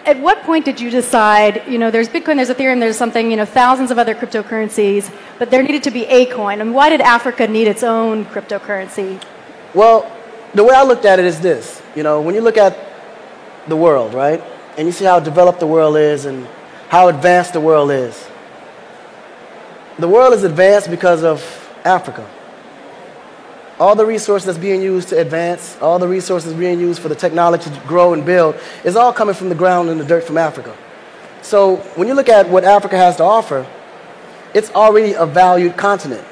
At what point did you decide, there's Bitcoin, there's Ethereum, there's something, thousands of other cryptocurrencies, but there needed to be a coin. And why did Africa need its own cryptocurrency? Well, the way I looked at it is this. When you look at the world, right, and you see how developed the world is and how advanced the world is. The world is advanced because of Africa. All the resources that's being used to advance, all the resources being used for the technology to grow and build, is all coming from the ground and the dirt from Africa. So when you look at what Africa has to offer, it's already a valued continent.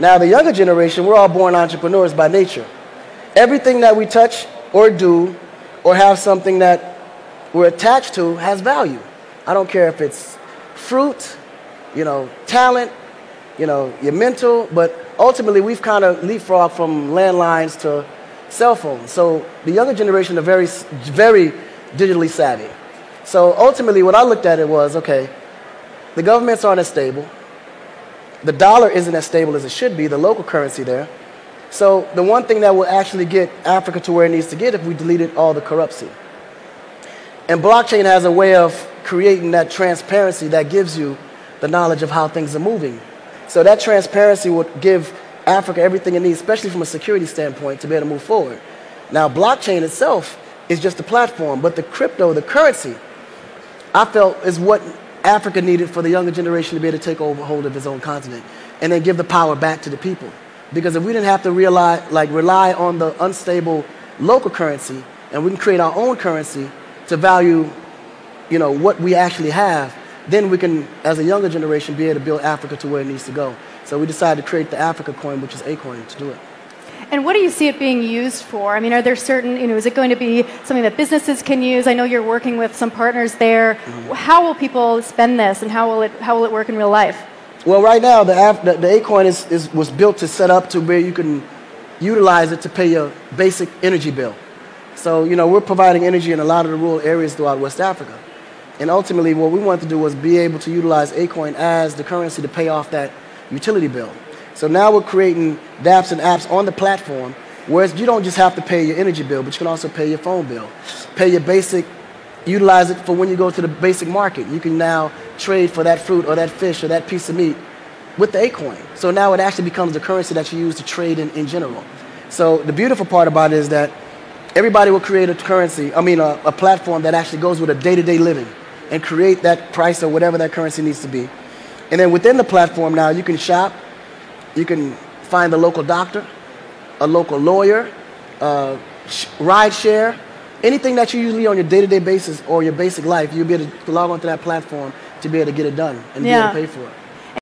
Now, the younger generation, we're all born entrepreneurs by nature. Everything that we touch or do or have something that we're attached to has value. I don't care if it's fruit, talent, your mental, but ultimately we've kind of leapfrogged from landlines to cell phones. So the younger generation are very, very digitally savvy. So ultimately what I looked at it was, okay, the governments aren't as stable. The dollar isn't as stable as it should be, the local currency there. So the one thing that will actually get Africa to where it needs to get if we deleted all the corruption. And blockchain has a way of creating that transparency that gives you the knowledge of how things are moving. So that transparency would give Africa everything it needs, especially from a security standpoint, to be able to move forward. Now, blockchain itself is just a platform, but the crypto, the currency, I felt is what Africa needed for the younger generation to be able to take over hold of its own continent and then give the power back to the people. Because if we didn't have to rely on the unstable local currency, and we can create our own currency to value, what we actually have, then we can, as a younger generation, be able to build Africa to where it needs to go. So we decided to create the Africa coin, which is Acoin, to do it. And what do you see it being used for? I mean, are there certain, is it going to be something that businesses can use? I know you're working with some partners there. Mm-hmm. How will people spend this, and how will it work in real life? Well, right now, the Acoin was built to set up to where you can utilize it to pay your basic energy bill. So, we're providing energy in a lot of the rural areas throughout West Africa. And ultimately, what we wanted to do was be able to utilize Acoin as the currency to pay off that utility bill. So now we're creating dApps and apps on the platform, whereas you don't just have to pay your energy bill, but you can also pay your phone bill, pay your basic, utilize it for when you go to the basic market. You can now trade for that fruit or that fish or that piece of meat with the Acoin. So now it actually becomes the currency that you use to trade in general. So the beautiful part about it is that everybody will create a currency, a platform that actually goes with a day-to-day living and create that price or whatever that currency needs to be. And then within the platform now, you can shop, you can find the local doctor, a local lawyer, ride share, anything that you usually on your day-to-day basis or your basic life, you'll be able to log onto that platform to be able to get it done and be able to pay for it.